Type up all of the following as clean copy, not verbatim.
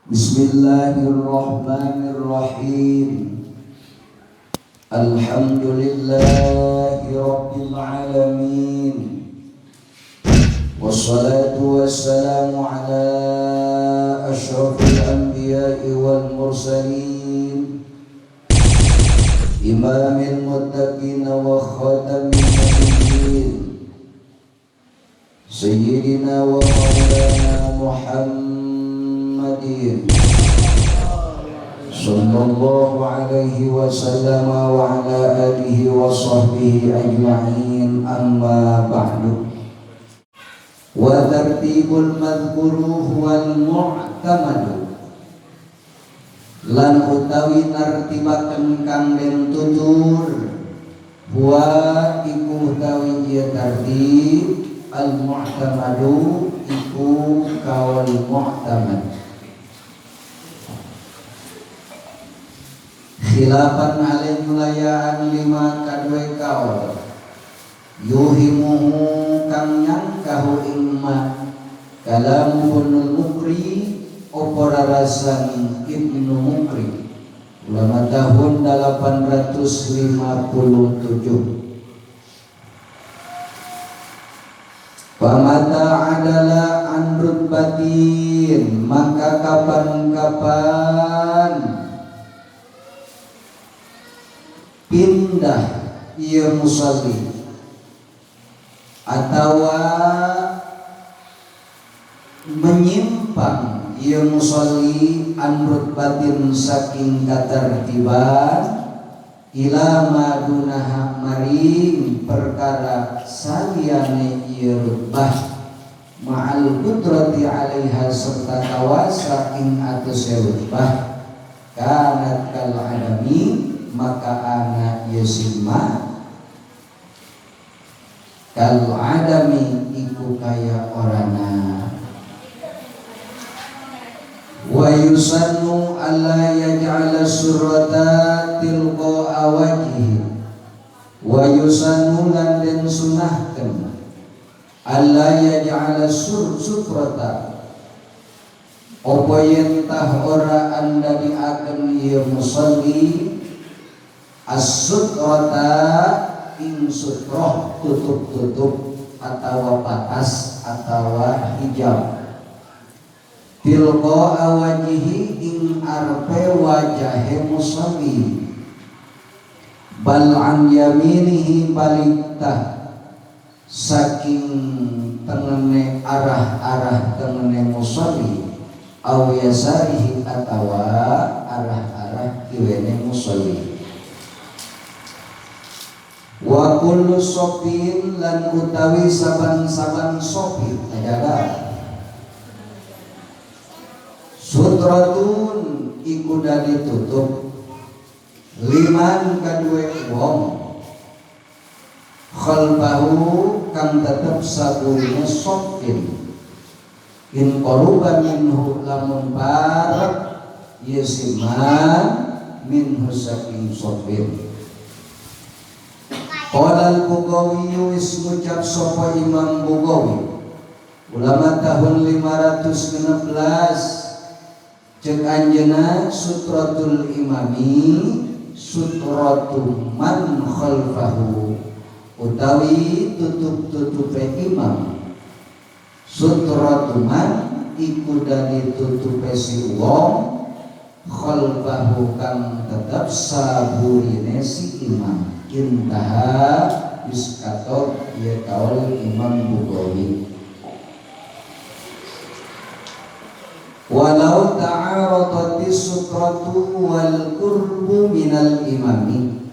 Bismillahirrahmanirrahim. Alhamdulillahi rabbil alamin. Wassalatu wassalamu ala asyrafil anbiya'i wal mursalin, imamil muttaqin wa khatamin nabiyyin, sayyidina wa maulana Muhammadin sallallahu alaihi wasallam wa ala alihi wa sahbihi ajma'in, amma ba'du. Wa tartibul madhkuru wal mu'tamadu, lan utawi nartibaken kang den tutur wa iku utawi ieu tartib al mu'tamadu iku kawal mu'tamad. Khilafan alai mulayaan lima kadwe kaul yuhimuhu kang nyangkahu imma kalamu bunul mukri opora rasan ibnu mukri ulama tahun 857. Pamata adalah andrut batin, maka kapan-kapan pindah ia musalli atau menyimpang ia musalli andrut batin saking katertiban ila madunaha maring perkara saliyane ieu rutbah ma'al qudrati 'alaiha serta kawasa ing atus rutbah kanat kal adami maka ana yasima kal adami iku kaya orana. Wa yusannu alla yaj'ala surata tilqa wajhi wa yusannu lan den sunahkeun alla yaj'ala sutrata apa yen tah ora andadiaken ieu musalli as-sutrata ing sutroh tutup-tutup atawa patas atawa hijab tilqa awajihi ing arpe wajahe musalli bal an yaminihi baliktah saking tengene arah-arah tengene musalli aw yasarihi atawa arah-arah kiwene musalli. Wa kullu sopin lan utawi saban-saban sopin adalah sutratun iku dadi tutup liman kadue wong khalbahu kang tetep saburine sopin in qaruban minhu lamun barak yasiman minhu saking sopin. Qolal Bugawi wis ngucap sapa Imam Bugawi ulama tahun 516 cek anjeuna sutratul imami sutratu man khalfahu utawi tutup-tutupe imam sutratu man iku dari tutupe si wong khalfahu kang tetep saburine si imam. Intaha biskator ya kaul Imam Bugawi. Walau ta'aradatis sutratu wal qurbu minal imami,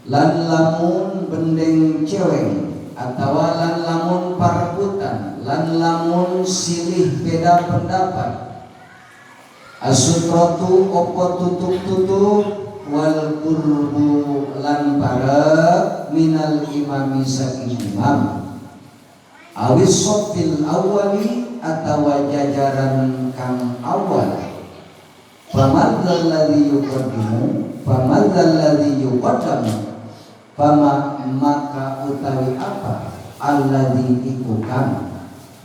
lan lamun bendeng cewek atawa lan lamun parebutan lan lamun silih beda pendapat as-sutratu opo tutup-tutup wal qurbu lan para minal imami saking imam awis sofil awali atawa jajaran kang awal famadzal ladzi yuqaddimu famadzal ladzi yuqaddamu fama maka utawi apa alladzi iku kang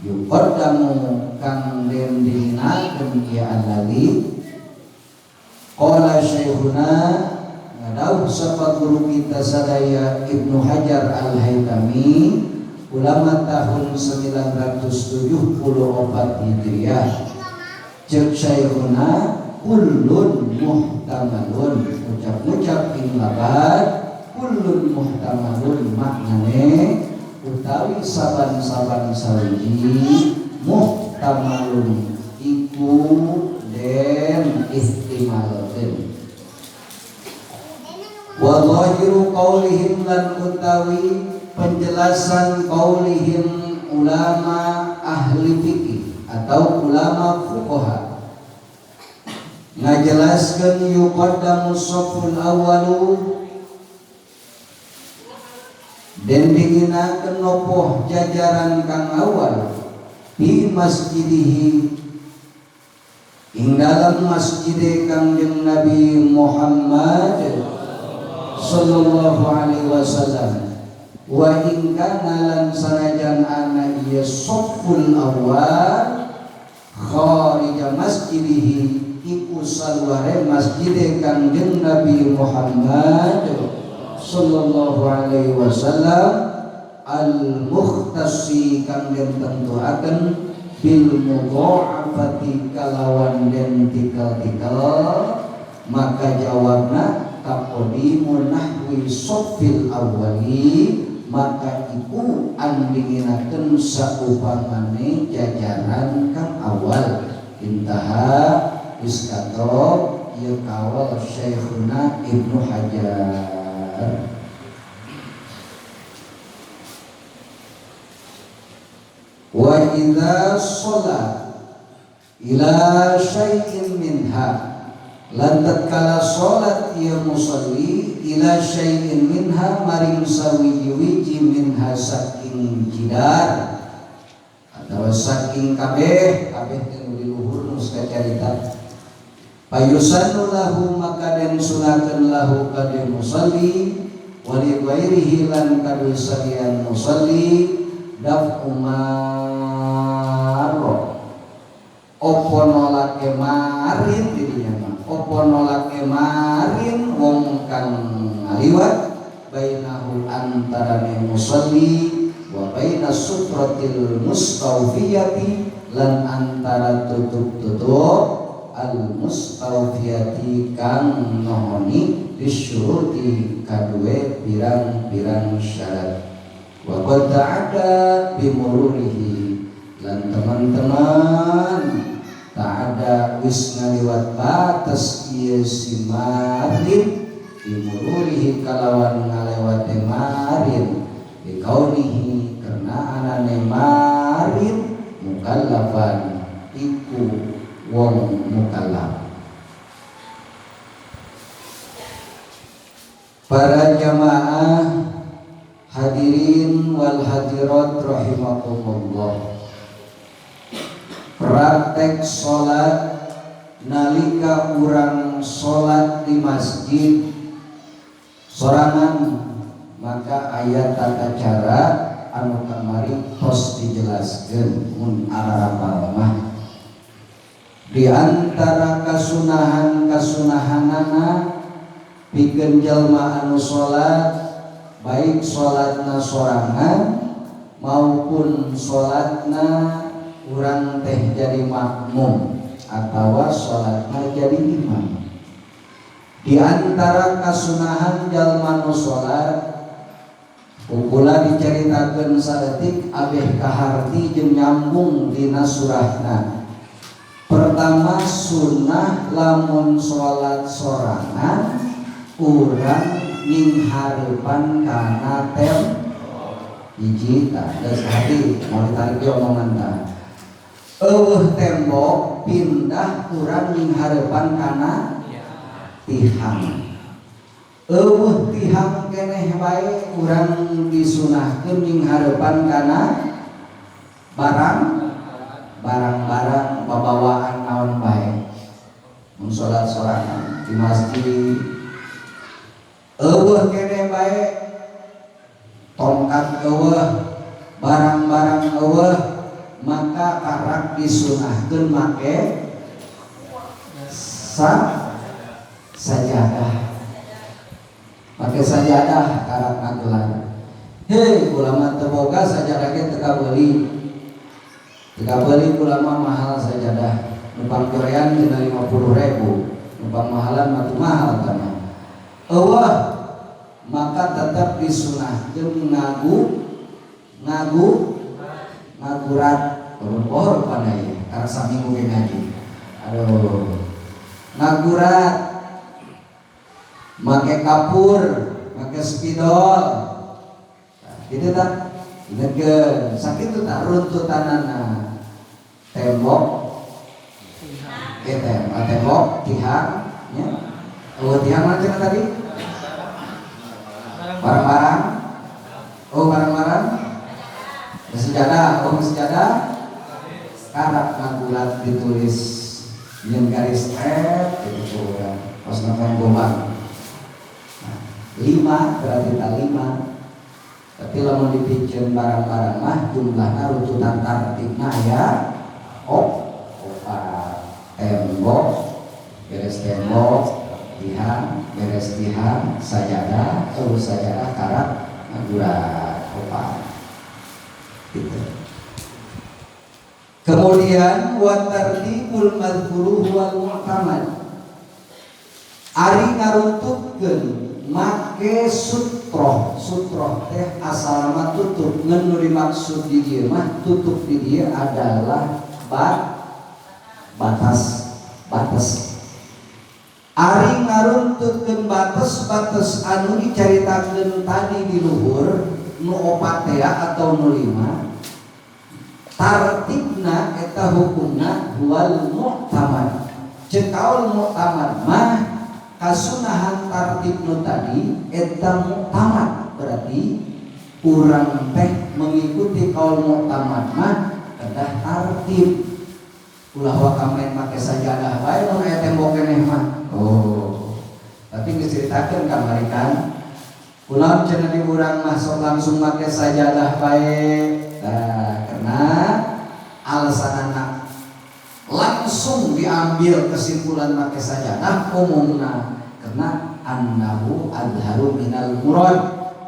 yuqaddamu kang den dinakeun ieu alladzi qala syekhuna ngadawuh sapa guru kita sadaya Ibnu Hajar Al-Haytami ulama tahun 974 Hijriah cek syekhuna kullun muhtamalun ucap-ucap inglabat kullun muhtamalun maknane utawi saban-saban sawiji muhtamalun iku den ihtimalkeun wa dhahiru qaulihim lan utawi penjelasan qaulihim ulama ahli fikih atau ulama fuqaha ngajelaskeun yuqaddamu shaful awwalu den dinginakeun nopoh jajaran kang awal di masjidihi ing dalam masjid Kangjeng Nabi Muhammad sallallahu alaihi wasallam wa in kana lan sanajan ana ieu shaful awal kharija masjidihi iku saluare masjid Kangjeng Nabi Muhammad sallallahu alaihi wasallam al-mukhtasi kang den tentuaken bil mudha'afati kalawan den tikal-tikal maka jawabna taqdimun nahwi shaffil awwali maka iku andinginakeun saupamane jajaran kang awal intaha iskato ieu kawal Syekhuna Ibnu Hajar. Wa idza sholat ila syai'in minha lan tatkala sholat ieu musalli ila syai'in minha maring sawiji-wiji minha saking jidar atau saking kabeh teh di luhur nu sacarita payusannu lahu maka den sunatkeun lahu kade musalli wa li ghairihi lan kade salian musalli daf umaro opo nolake marin dirinya mah opo nolake marin wong kang ngaliwat bainahu antarane musalli wa baina sutratil mustawfiyati lan antara tutup-tutup al mustawfiyati kang nohoni disyuruti kadue pirang-pirang syarat wa qad ta'ada bimururihi lan teman-teman ta'ada wis ngaliwat batas ieu si marin bimururihi kalawan ngalewate marin dikaunihi karena anane marin mukallafan iku wong mukallaf. Para jamaah hadirin wal hadirat rahimakumullah, praktek sholat nalika urang sholat di masjid sorangan maka ayat tata cara anu kamari tos dijelaskeun mun ararapal mah di antara kasunahan-kasunahanana pikeun jalma anu sholat baik sholatna sorangan maupun sholatna urang teh jadi makmum atawa sholatna jadi imam. Di antara kasunahan jalma nu sholat ukula diceritakeun saeutik abeh kaharti jeung nyambung dina surahna. Pertama sunnah lamun sholat sorangan urang ngingharepan kana hiji tah geus hati mau ditarik di omongan tah eueuh tembok pindah urang ngingharepan kana tihang eueuh tihang keneh bae urang disunahkeun ngingharepan kana barang-barang babawaan naon bae mun salat sorangan di masjid eueuh keneh bae tongkat eueuh barang-barang eueuh maka karak disunahkeun make sajadah. Make sajadah karak ngagelan. Hei ulama teu boga sajadah ge teu kabeuli. Teu kabeuli ulama mahal sajadah. Numpang Korean tina 50.000. Numpang mahalan mah mahal tanah. Eueuh maka tetap disunahkeun ngagurat pohon pandai karena saminggu ge ngaji. Aduh ngagurat make kapur make spidol gitu tak ingetkeun sakit tuh tak runtutanana tembok tembok tiang nya tiang mana cenah tadi barang-barang barang-barang sejadah karak ngagulat ditulis yang garis gitu kan pas nonton gobang 5 berarti tak 5 tapi lamun dipikeun barang-barang mah jumlahna runtutan tartibna ya tembok beres tembok tiang beres tiang sajadah karak ngagulat gitu. Kemudian wa tartibul madhkuru wal mu'tamad ari ngaruntutkeun make sutroh teh asalna tutup ngan nu dimaksud di dieu mah tutup di dieu adalah batas ari ngaruntutkeun batas anu dicaritakeun tadi di luhur nu 4 atau nu 5 tartibna eta hukumna wal mu'tamad cekaul mu'tamad mah kasunahan tartib nu tadi eta mu'tamad berarti urang teh mengikuti kaul mu'tamad mah kedah tartib ulah wa kamen make sajadah bae mun aya tembok keneh mah tapi geus ceritakeun kamari kan kunaon cenah di urang mah sok langsung make sajadah bae karena alasanana langsung diambil kesimpulan make sajadah umumna karena annahu adharu minal murad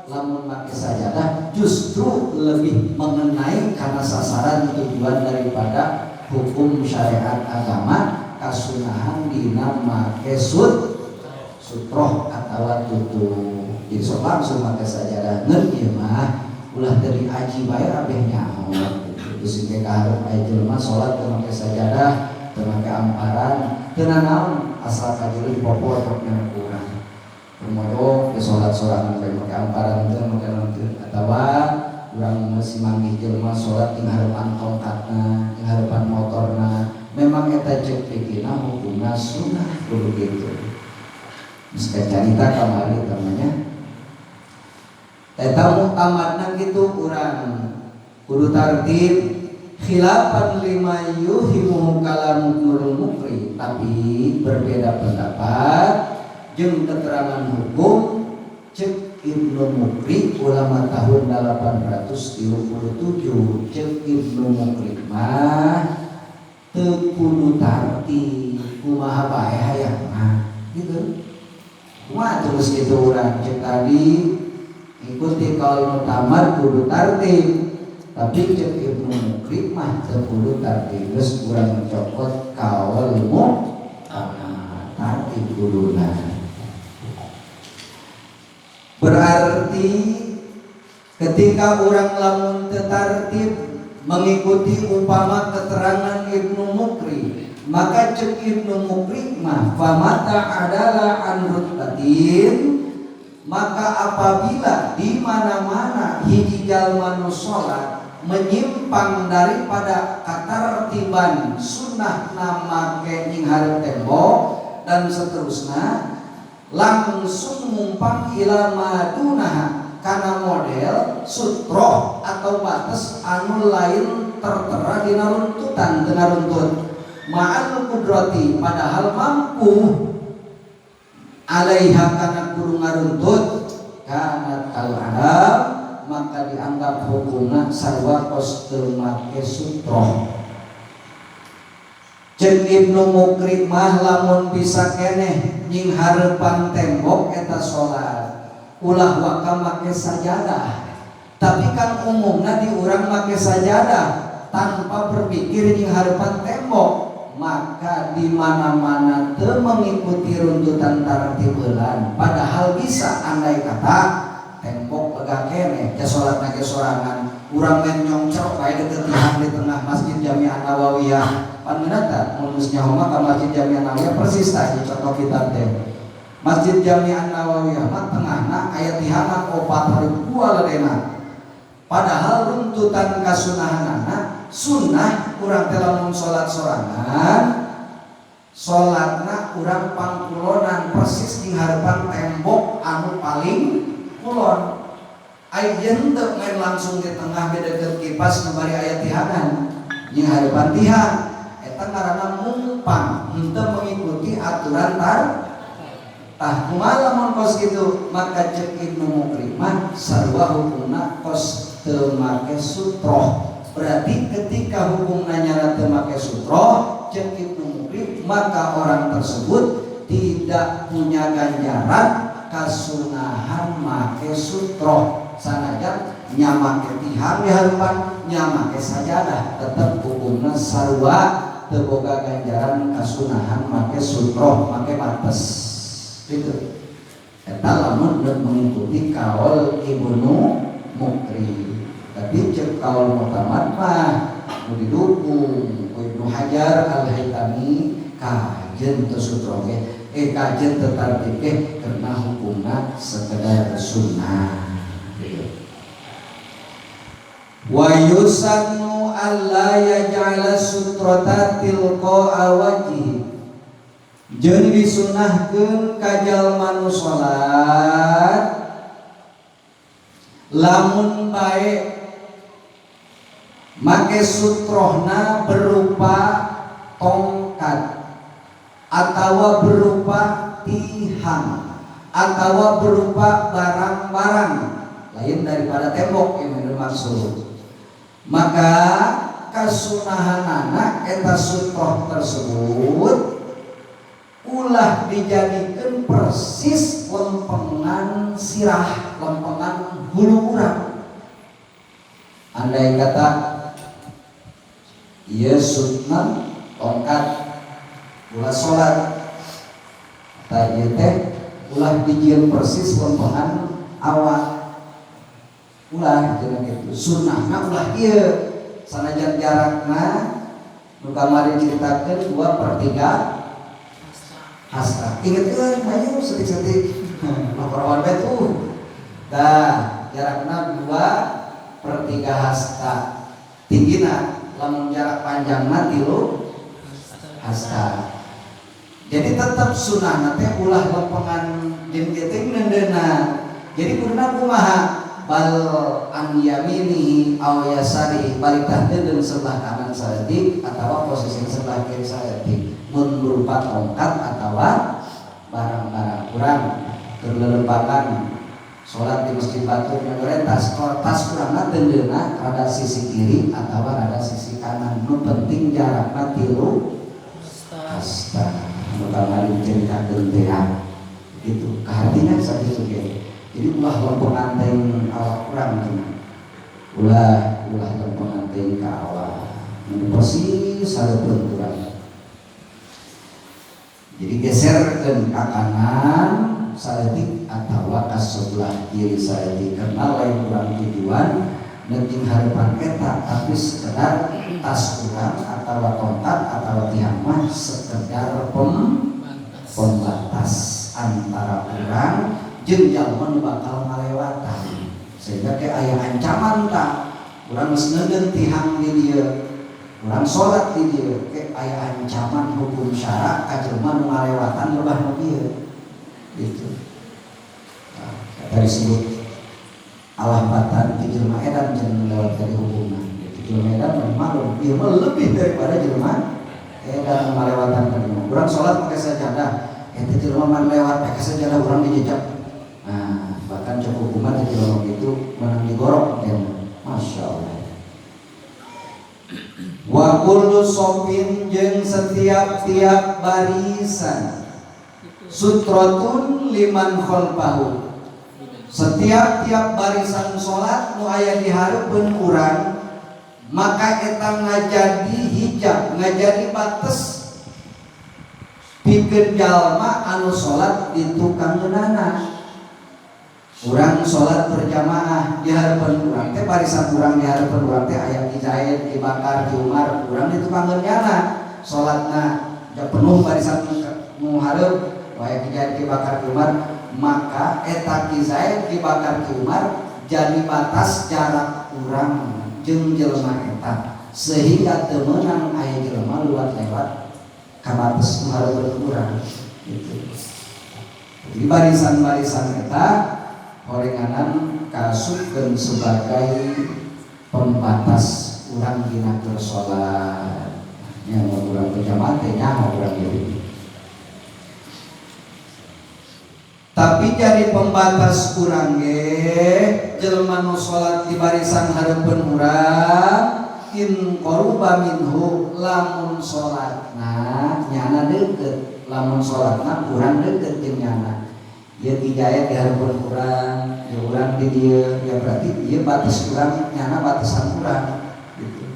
lamun make sajadah justru lebih mengenai karena sasaran tujuan daripada hukum syariat agama kasunahan dina make sutroh atawa tutup jadi sok langsung make sajadah ngeun mah ulah dari aji bae abeh nyaho gitu sing kaharep aya jelema salat teu make sajadah teu make amparan teu naon asal kajeul popo pokna kurang rumodo ke salat sorangan bae make amparan teu make naon atawa urang masih manggih jelema salat ing harepan tongkatna ing harepan motorna memang eta cek pikirna hukumna sunah kudu kitu geus carita kamari namanya eta mu'tamadna gitu urang kudu tartib khilafan lima yuhimu kalamu nurul mukri tapi berbeda pendapat jeung keterangan hukum cek Ibnu Mukri ulama tahun 837 cek Ibnu Mukri mah teu kudu tartib kumaha bae hayang mah gitu kumaha terus gitu urang cek tadi ikuti kaul mu'tamad kudu tartib tapi cek Ibnu Mukri mah teu kudu tartib geus urang mencokot kaul mu'tamad tartib kuduna berarti ketika orang lamun teu tartib mengikuti umpama keterangan Ibnu Mukri maka cek Ibnu Mukri mah famata adalah an rutbatin maka apabila di mana-mana hiji jalma nu salat menyimpang daripada katartiban sunnah nama ing hareup tembok dan seterusnya langsung mumpang ila madunah kana model sutroh atau batas anu lain tertera dina runtutan teu runtut ma'al qudrati padahal mampu alaiha kana kudu ngaruntut kana al alam maka dianggap hukumna sarua kos teu make sutroh. Cek Ibnu Mukrim mah lamun bisa keneh nying hareupan tembok eta salat ulah waka make sajadah. Tapi kan umumna di urang make sajadah tanpa berpikir nying hareupan tembok, maka di mana-mana teu mengikuti runtutan tartib heulan. Padahal bisa andai kata tembok lega keneh ca salatna ge sorangan urang men nyongcok bae deukeut di tengah Masjid Jami'ah Nawawiyah. Panmenata mulusnya homa ka Masjid Jami'ah Nawawiyah persis tadi contoh kita teh. Masjid Jami'ah Nawawiyah mah tengahna aya tihana opat ribuan ledena. Padahal runtutan kasunahanana sunnah urang teh lamun salat sorangan salatna urang pangkulonan persis di harapan tembok anu paling kulon. Ayeuna teu main langsung di tengah beda deket kipas nu bari aya tihanan di harapan tihan. Karena mumpang henteu mengikuti aturan tah kumaha lamun kos kitu maka cek Ibnu Mukrim sarua hukumna kos teu make sutroh. Berarti ketika hukumna nyana teu make sutroh cek Ibnu Mukrim maka orang tersebut tidak punya ganjaran kasunahan make sutroh. Sanajan nyamake tihang di harapan nyamake sajadah tetep hukumna sarua teboga ganjaran kasunahan make sutroh make batas gitu. Eta lamun mengikuti kaul Ibnu Mukrim. Tapi cek kaul mutamad mah nu didukung ku Ibnu Hajar Al-Haytami kajen teu sutroh ge kajen teu tartib ge karena hukumna sekedar sunnah. Wa yusannu alla yaj'ala sutrata tilqa wajhi. Jeung disunahkeun ka jalma nu salat lamun bae make sutrohna berupa tongkat atawa berupa tihang atawa berupa barang-barang lain daripada tembok yang maksud. Maka kasunahanana eta sutroh tersebut ulah dijadikan persis lempengan sirah, lempengan hulu urang. Andai kata ieu sunnah tongkat ulah salat ta ieu teh ulah dijieun persis lempengan awak ulah jangan gitu sunnahna ulah ieu sanajan jarakna nu kamari diceritakeun 2/3 hasta. Inget euy ayo setik-setik laporan bet tah jarakna 2/3 hasta tinggina lamun jarak panjangna 3 hasta. Jadi tetap sunnahna teh ulah lempengan jeung teh neundeuna. Jadi kuduna kumaha bal an yamini aw yasari balik tahdeun sebelah kanan saeutik atawa posisi sebelah kiri saeutik mun berupa tongkat atawa barang-barang kurang kelelempakan salat di masjid batur nagore tas kurangna tendeuna rada sisi kiri atawa rada sisi kanan nu penting jarakna 3 hasta nu kamari ceritakeun teh gitu kahartina sakitu ge. Jadi ulah lempengan teng awak urang ulah lempengan teng ka awak nu persis sareupeun urang. Jadi geserkeun ka kanan saeutik atawa ka sebelah kiri saeutik karena lain urang tujuan neuting hareupan eta tapi sekedar tas urang atawa tongkat atawa tihang mah sekedar pembatas antara urang jeung jalma nu bakal ngalewatan sehingga ke aya ancaman tah urang geus neudeun tihang di dieu urang salat di dieu ke aya ancaman hukum syara ka jelema nu ngalewatan lebah nu dieu gitu. Nah, kata disebut alahbatan di jelema edan jeung lewat dari hukumna gitu. Jelema edan maklum ieu mah lebih daripada jelema edan ngalewatan ka urang salat pakai sajadah eta jelema man lewat pakai sajadah urang dijejak. Nah, bahkan cukup umat di lorong itu menang digorok dan masya Allah. Wa kullu sopin jeung setiap-tiap barisan sutratun liman khalfahu, setiap-tiap barisan sholat nu aya di hareupeun urang maka eta ngajadi hijab, ngajadi batas pikeun jalma anu sholat di tukang geunana. Urang sholat berjamaah di hareupeun urang teh barisan urang di hareupeun urang teh aya Ki Zaid, Ki Bakar, Ki Umar, urang di tukang geunana sholatna da penuh barisan nu hareup aya Ki Zaid, Ki Bakar, Ki Umar, maka eta Ki Zaid, Ki Bakar, Ki Umar jadi batas jarak urang jeung jelema eta sehingga teu meunang aya jelema luat lewat ka batas nu hareupeun urang gitu. Di barisan-barisan eta horenganan kasupkeun sebagai pembatas urang dina keur salat. Nya mun urang berjamaah teh nyaho urang ieu. Tapi jadi pembatas urang ge jelema nu salat di barisan hareupeun urang in qaruba minhu lamun salatna nyana deukeut, lamun salatna urang deukeut jeung nyana. Ieu dijaya di hareupeun urang, ya urang di dieu, ya berarti ieu batas urang nyana batasan urang gitu.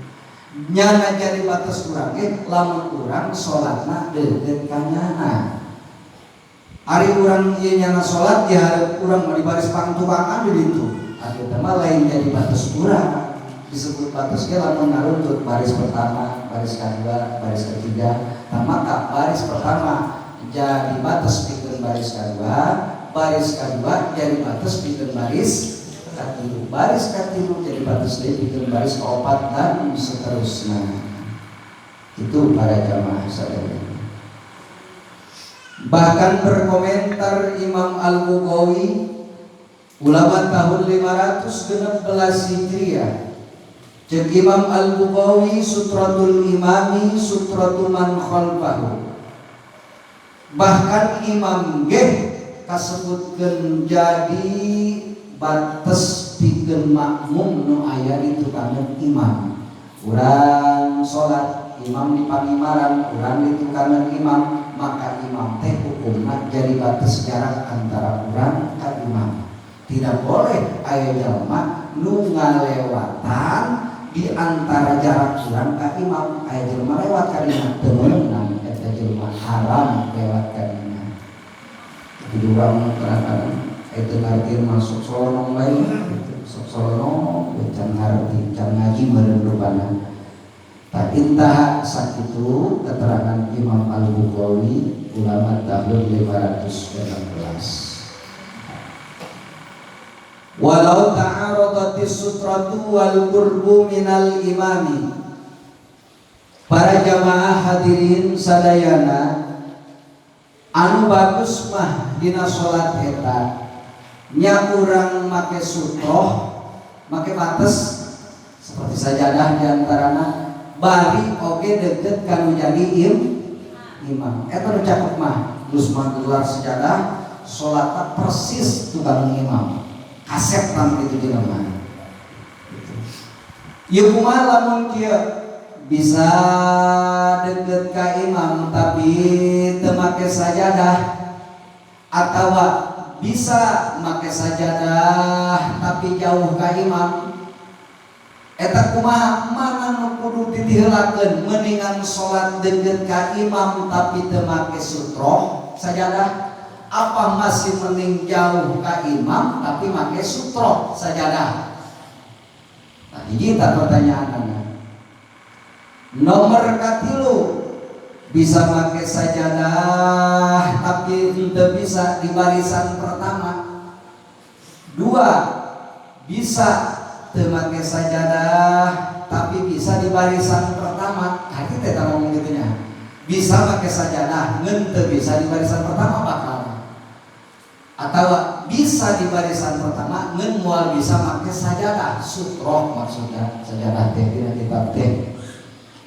Nyana jadi batas urang ge lamun urang salatna deukeut ka nyana. Ari urang ieu nyana salat di hareup urang di baris pangtukangan di ditu. Atuh teh mah lain jadi batas urang. Disebut batas ge lamun ngaruntut baris pertama, baris kedua, baris ketiga. Nah, maka baris pertama jadi batas pikeun baris kedua, baris kedua jadi batas pikeun baris katilu, baris katilu jadi batas deui pikeun baris kaopat dan seterusnya. Itu para jamaah sadaya. Bahkan berkomentar Imam Al-Bukhari ulama tahun 516 Hijriah, jeung Imam Al-Bukhari sutratul imami sutratu man khalfahu. Bahkan imam ge kasebutkeun jadi batas pikeun makmum nu aya di tukangan imam. Urang salat imam di pangimaran, urang di tukangan imam, maka imam teh hukumna jadi batas jarak antara urang ka imam. Tidak boleh aya jalma nu ngalewatan di antara jarak urang ka imam, aya jelema lewat ka imam teu meunang eta jelema haram lewat ka imam. Jadi urang kadang-kadang eta ngarti masuk solonong bae, sok solonong can ngarti can ngaji meureun rupana. Tak intah sakitu keterangan Imam Al-Bukhari ulama tahun 516. Walau ta'aradatis sutratu wal qurbu minal imami. Para jamaah hadirin sadayana, anu bagus mah dina salat eta nya urang make sutroh, make batas seperti sajadah diantarana bari oge deukeut kanu jadi imam. Eta nu cakep mah geus manggelar sejadah salat persis tukang imam. Kasep tam itu jelema. Ieu kumaha lamun kieu bisa deukeut ka imam tapi teu make sajadah, atawa bisa make sajadah tapi jauh ka imam. Eta kumaha mana nu kudu ditiheulakeun, mendingan salat deukeut ka imam tapi teu make sutroh sajadah, apa masih mending jauh ka imam tapi make sutroh sajadah? Nah, hiji ta pertanyaanna. Nomor katilu bisa make sajadah tapi teu bisa di barisan pertama. Dua, bisa teu make sajadah tapi bisa di barisan pertama. Hati teh ngomong kitu nya. Bisa make sajadah ngeun teu bisa di barisan pertama bakal. Atau bisa di barisan pertama ngeun moal bisa make sajadah sutroh, maksudnya sajadah teh dina kitab teh.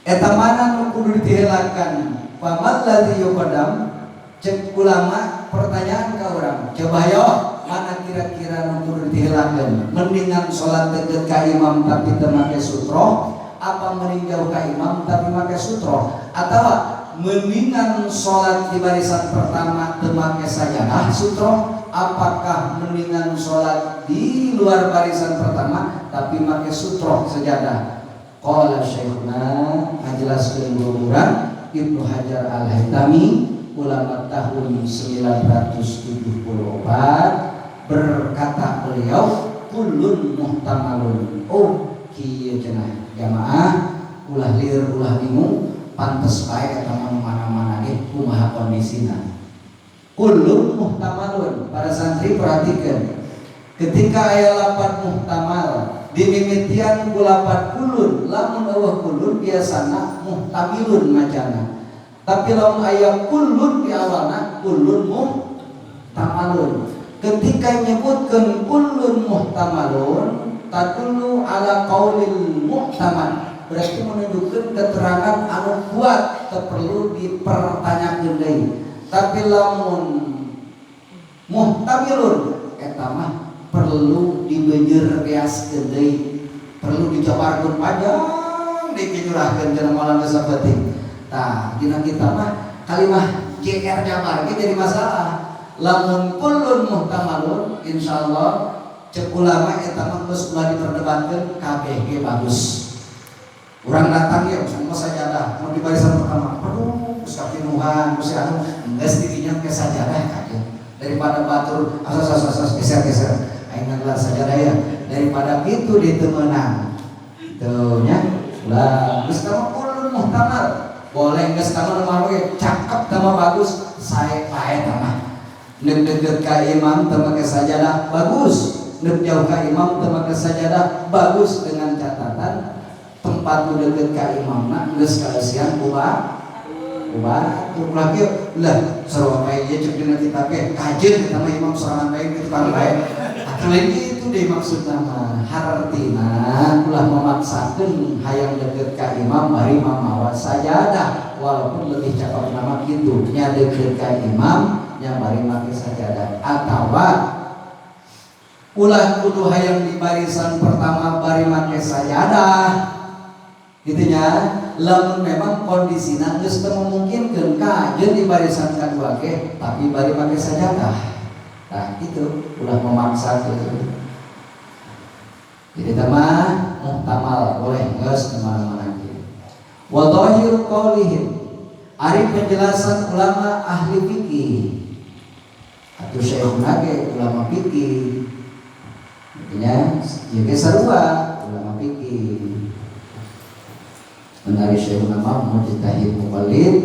Eta mana nu kudu ditiheulakan? Paman ladzi yuqaddam, cek ulama pertanyaan ka urang. Coba yo mana kira-kira nutur ditihilakeun? Mendingan sholat deket ka imam tapi teu make sutro, apa mending jauh ka imam tapi make sutro, atau mendingan sholat di barisan pertama teu make sajadah sutro, apakah mendingan sholat di luar barisan pertama tapi make sutro sajadah? Qala syekhuna ngajelaskeun urang Ibnu Hajar Al-Haytami ulama tahun 974 berkata beliau kullun muhtamalun. Oh kieu cenah jamaah ulah lieur ulah bingung pantes bae eta mana-mana ge kumaha kondisina. Kullun muhtamalun, para santri perhatikan ketika aya lapan muhtamal dimimitian ku lapan kullun, lamun eueuh kullun biasana muhtamilun macana. Tapi lamun aya kullun di awalna kullun muhtamalun. Ketika nyebutkeun kullun muhtamalun tadullu ala qaulil muhtamal, berarti menunjukkan keterangan anu kuat teu perlu dipertanyakeun deui. Tapi lamun muhtamilun eta mah perlu dibeunjeur reaskeun deui, perlu dijabarkeun panjang dikijurahkeun cenah moal geus saeutik. Nah, dina kita mah kalimah GR jabar ge jadi masalah. Lamun kullun muhtamalun insyaallah cek ulama eta mah geus ulah diperdebatkeun kabeh ge bagus. Urang datang ya sama sajadah mau di barisan pertama. Aduh, geus kapinuhan, geus anu geus didinya ke sajadah kaje. Daripada batur asas geser-geser aing ngagelar sajadah ya. Daripada kitu ditu meunang. Tuh nya ulah geus ka kullun muhtamal. Boleh geus kamu nama oge cakep nama bagus sae pae mah. Neuk deukeut ka imam teu make sajadah bagus, neuk jauh ka imam teu make sajadah bagus, dengan catatan tempat nu deukeut ka imamna geus kaeusian ulah ulah kieu lah sarua bae ieu cek dina kitab ge kajeun eta mah imam sorangan bae kitu kan bae. Atuh lain kitu deui maksudna mah. Hartina ulah memaksakeun hayang deukeut ka imam bari mamawa sajadah, walaupun lebih cakep nama kitu nya deukeut ka imam nya bari make sajadah, atawa ulah kudu hayang di barisan pertama bari make sajadah gitu nya. Lamun memang kondisina geus teu memungkinkeun kajeun di barisan kadua ge tapi bari make sajadah, nah itu ulah memaksa gitu. Jadi mah muhtamal boleh geus kemana-mana gitu. Wa dhahir qaulihim, ari penjelasan ulama ahli fikih atuh syekhna ge ulama fikih artinya ieu ge sarua ulama fikih. Menari syekhna mah mujtahid muqallid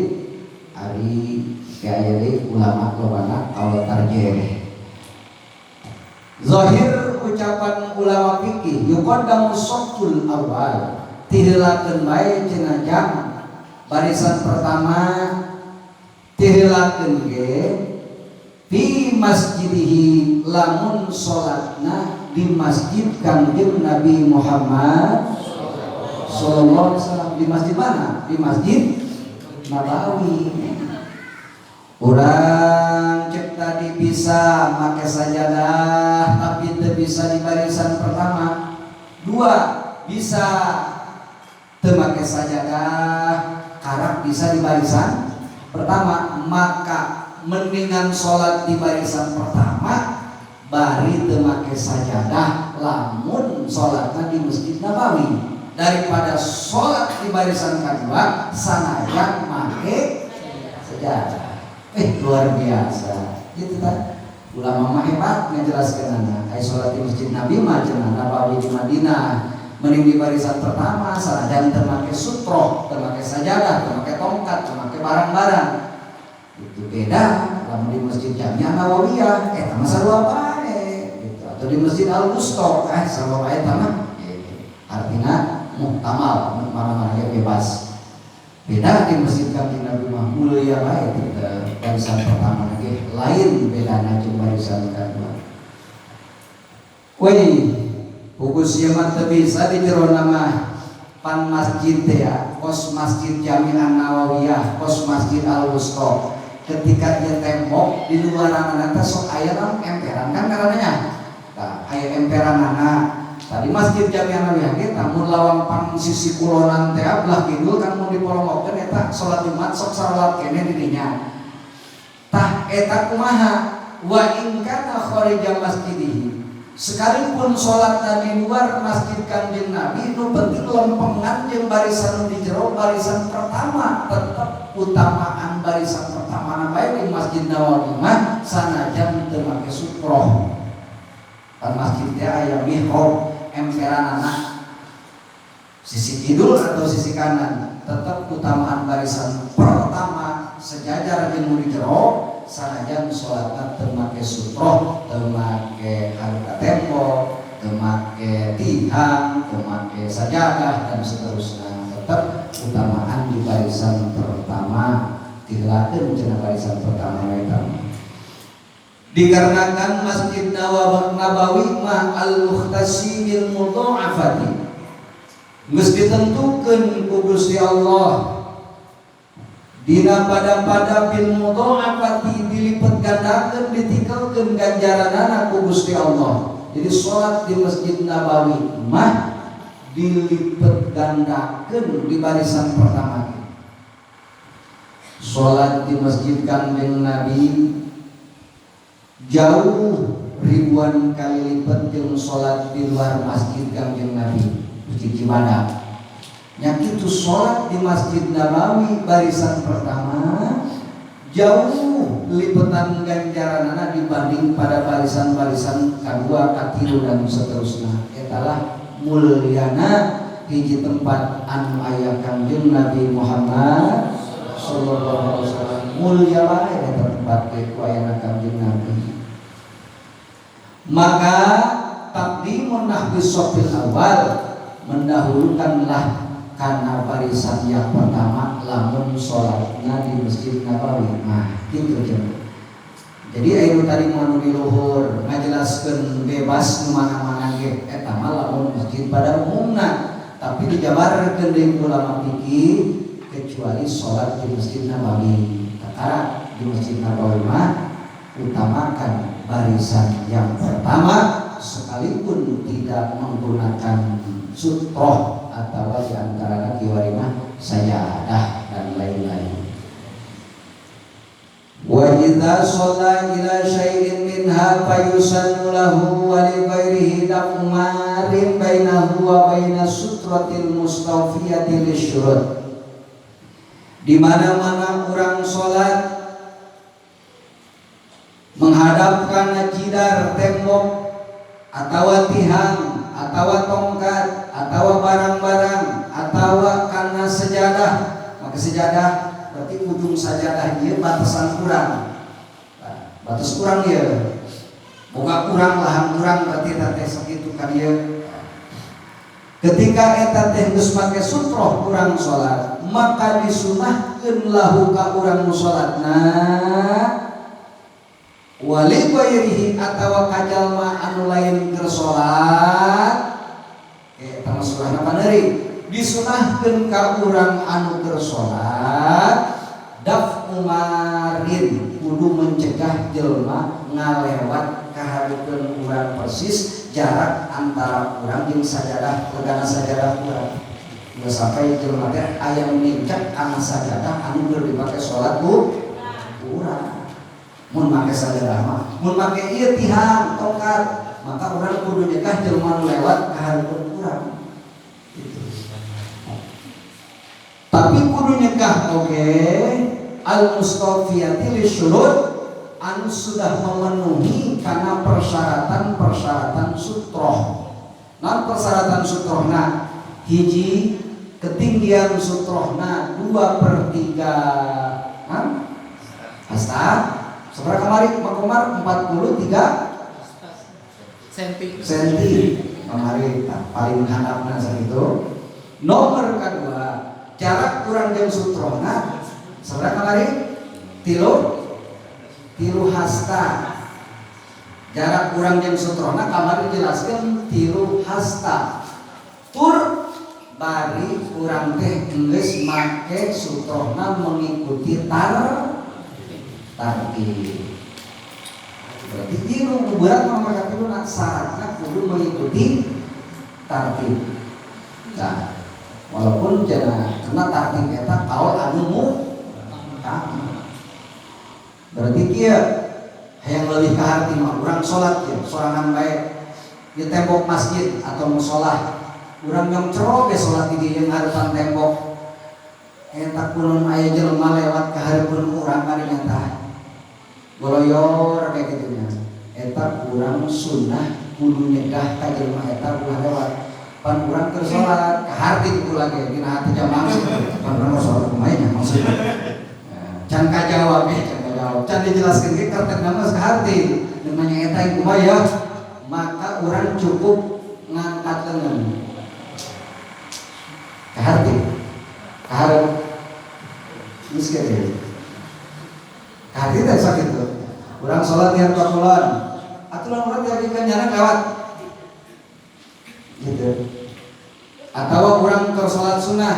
ari kaya deui ulama lobana qaul tarjih. Zahir ucapan ulama fikih yuqaddamu shaqqul awal, tihilakeun bae cenah barisan pertama tihilakeun ge fi masjidihi lamun salatna di masjid Kangjeng Nabi Muhammad sallallahu alaihi wasallam. Di masjid mana? Di Masjid Nabawi. Urang cek tadi bisa make sajadah tapi teu bisa di barisan pertama. Dua, bisa teu make sajadah karep bisa di barisan pertama, maka mendingan sholat di barisan pertama bari teu make sajadah lamun sholatna di Masjid Nabawi daripada sholat di barisan kedua sanajan make sajadah. Luar biasa gitu kan. Ulama mah hebat ngejelaskeun aya salat di Masjid Nabi mah cenah Nabawi di Madinah mending di barisan pertama sanajan teu make sutroh, teu make sajadah, teu make tongkat, teu make barang-barang. Itu beda lamun di Masjid Jami'ah Nawawiyah eta mah sarua bae gitu. Atau di Masjid Al-Wusta sarua bae eta mah artina muhtamal mana-mana bebas. Beda di Masjid Kangjeng Nabi mah mulia bae barisan pertama lagi lain bedana jeung barisan kedua. Woi, hukus ieu mah teu bisa di jero nama pan masjid teh ya, kos Masjid Jami'ah Nawawiyah, kos Masjid Al-Wusta. Ketika dia tembok di luaran teh sok aya emperan kan karenanya. aya emperanana. Tadi masjid Jami'an Nawawi namun lawang pang sisi kulonan teh belah kidul kan mun dipolongokeun eta salat Jumat sok salat kene di dinya. Tah eta kumaha wa in kana kharija masjidihi. Sekalipun salatna di luar masjid Kanjeng Nabi nu penting lempengan jeung barisan di jero barisan pertama tetep utamaan barisan pertama bae di Masjid Nawawi mah sanajan teu make sutroh. Kan masjid teh aya mihrab emperanana sisi kidul atau sisi kanan tetap utamaan barisan pertama sejajar jeung di jero sanajan salatna teu make sutroh, teu make harga tembok, teu make tihang, teu make sajadah dan seterusnya. Tetap utamaan di barisan pertama dilakeun cenah barisan pertama eta. Dikarenakan Masjid Nabawi mah al-mukhtasi bil mudha'afati geus ditentukeun ku Gusti Allah dina pada bil mudha'afati dilipat gandakeun ditikeulkeun ganjaranana ku Gusti Allah. Jadi salat di Masjid Nabawi mah dilipat gandakeun di barisan pertama. Salat di Masjid Kanjeng Nabi jauh ribuan kali lipat jeung salat di luar Masjid Kanjeng Nabi. Masjid Cibadak nya kitu salat di Masjid Nabawi barisan pertama jauh lipatan ganjaranana dibanding pada barisan-barisan kadua, katilu dan seterusnya. Etalah mulyana hiji tempat anu aya Kanjeng Nabi Muhammad sallallahu alaihi wasallam. Mulya bae eta tempat ke aya Kanjeng Nabi. Maka taqdimun nahwi shafil awal mendahulukanlah karena barisan yang pertama lamun sholatnya di Masjid Nabawi. Nah gitu jeung. Jadi ayo tadi mau di luhur ngajelaskeun bebas mana-mana ge eta mah lamun masjid pada umumna, tapi dijabarkeun deui ulama fikih kecuali sholat di Masjid Nabawi. Karena di Masjid Nabawi mah utamakan barisan yang pertama sekalipun tidak menggunakan sutroh atau diantara kiwarimah sajadah dan lain-lain. Wa idza shalla ila syai'in minha fayusannu lahu wa li ghairihi daf'umarin bainahu wa baina sutratil mustawfiyati lisyurut. Di mana-mana orang salat menghadapkan jidar tembok atau tihang atau tongkat atau barang-barang atau karena sejadah, maka sejadah berarti ujung sajadah dia batasan kurang, batas kurang dia boga kurang lahan kurang berarti teh sakitu kan dia. Ketika eta teh geus make sutroh kurang salat maka disunahkeun lahu ka urang nu salatna wali ghairihi atawa kajalma anu lain keur salat eta mah surahna paneuri disunahkeun ka urang anu keur salat daf umarin kudu mencegah jelma ngalewat kahareupeun urang persis jarak antara urang jeung sajadah legana sajadah urang geus sampai jelma teh aya nincak kana sajadah anu keur dipake salat ku urang. Mun make sajadah mah, mun make ieu tihang tongkat, maka urang kudu nyegah jelema nu lewat ka hareupeun urang. Gitu. Tapi kudu nyegah oge al-mustawfiyati lisyurut anu sudah memenuhi karena persyaratan-persyaratan sutroh. Nah persyaratan sutrohna hiji ketinggian sutrohna 2/3 hasta. Seberapa kemarin Makomar 43 senti kemarin paling handapna sakitu. Nomor kedua jarak kurang jeung sutrohna seberapa kemarin tilu hasta. Jarak kurang jeung sutrohna kemarin jelaskeun tilu hasta. Tur bari urang teh geus make sutrohna mengikuti tartib. Berarti ini berat nomor katilu nak syaratnya kudu mengikuti tartib. Nah, walaupun jangan karena tartib eta kaul anu berarti dia yang lebih ke hati mah urang salat ya sorangan bae di tembok masjid atau musola urang yang ceroge salat di dieu ngarepan tembok eta kunaon aya jelema lewat ka hareupeun urang kali nyata goloyor kayak gitu nya eta urang sunnah kudu nyegah ka jelema eta ulah lewat pan urang keur salat ka harti itu lagi dina hati jamaah pan urang salat kumaha maksudnya can kajawab can dijelaskan ke kartek nama sehati namanya eta yang kumaya maka orang cukup ngangkat lengan keharti keharap miskin keharti tak sakit tuh orang sholat yang pakulan aturan orang dihadirkan jalan lewat gitu atau orang ke sholat sunnah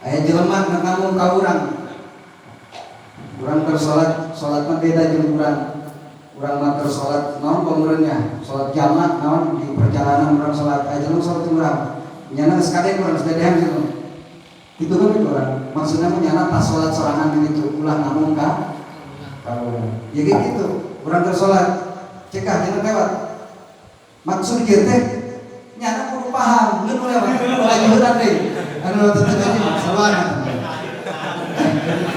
ayah jelemak nak ngomong ka urang bersolat, solat mah beda jeung urang mah bersolat naon pameureunnya solat jamak naon di perjalanan urang solat aja lu solat urang nyana sekali urang sedehem gitu itu kan urang maksudnya mah nyana pas solat sorangan gitu ulah ngomong ka urang ya kayak gitu urang bersolat cekah jangan lewat maksud kieu teh nyana kudu paham ngeun lewat lagi heuran deui anu tetep aja sawana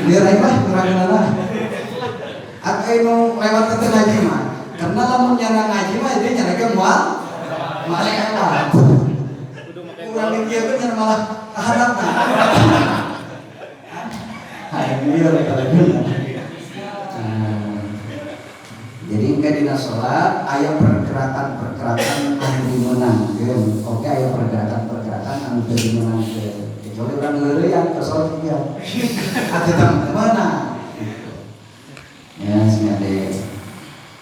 biar aja lah kurang-kurang atau mau lewat ke ngaji mah karena lamun nyana ngaji mah dia nyana ke mual lewat kurang dia kan nyana malah keharap biar jadi enggak dina sholat aya pergerakan anu dimenangkeun oke aya pergerakan anu dimenangkeun kecuali orang leureuyang ke sholat dia ada teman-teman ya sing ade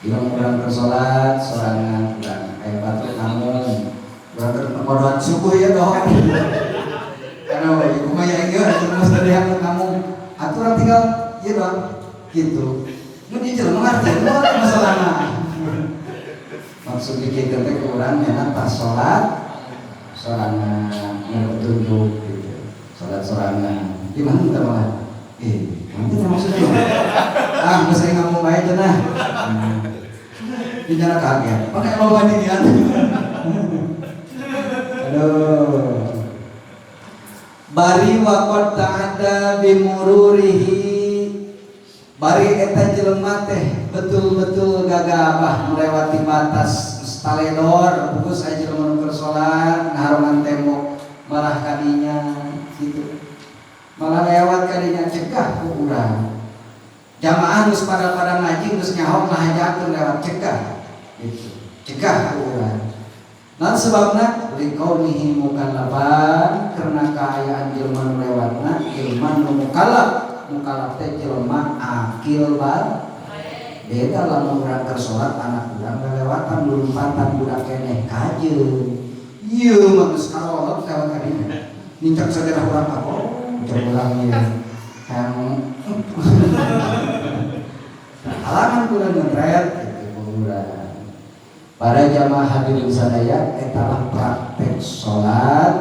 ilang urang bersolat sorangan urang kayak batu namun urang kemodoan subuh ya doh karena ibu maya ieu terus dari yang kamu aturan tinggal ieu doang gitu mun ieu jelema ngarti masalahna maksud kieu teh urang nya pas sholat sorangan petunjuk gitu sholat sorangan gimana kita malah nanti maksudnya nggak saya ngomong baik aja nah di jalan kaget pakai loba ini ya aduh bari waqad ta'adda bimururihi bari eta jelema teh betul-betul gagabah melewati batas taledor bagus aja jelema nu salat ngaharongan tembok malah kadinya gitu malah lewat kadinya cegah ku urang jamaah geus pada ngaji geus nyaho ngahajakeun lewat cegah gitu cegah ku urang naon sebabna liqaulihi mukallafan karena kaayaan jelema nu lewatna jelema nu mukallaf teh jelema akil bal beda lamun urang keur salat anak urang lewatan lumpatan budak keneh kajeun ieu mah geus kalolot lewat kadinya nincak sajarah urang apa urang ieu kang halangan kula nyeret gitu urang para jamaah hadirin sadaya etalah praktek salat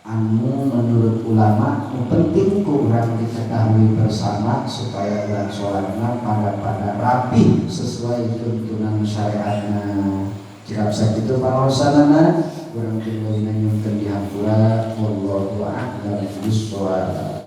anu menurut ulama penting ku urang diketahui bersama supaya urang salatna pada rapi sesuai tuntunan syariatna jika sakitu pangaosanana urang tinggal nyuntun di hampura wallahu a'lam bishawab.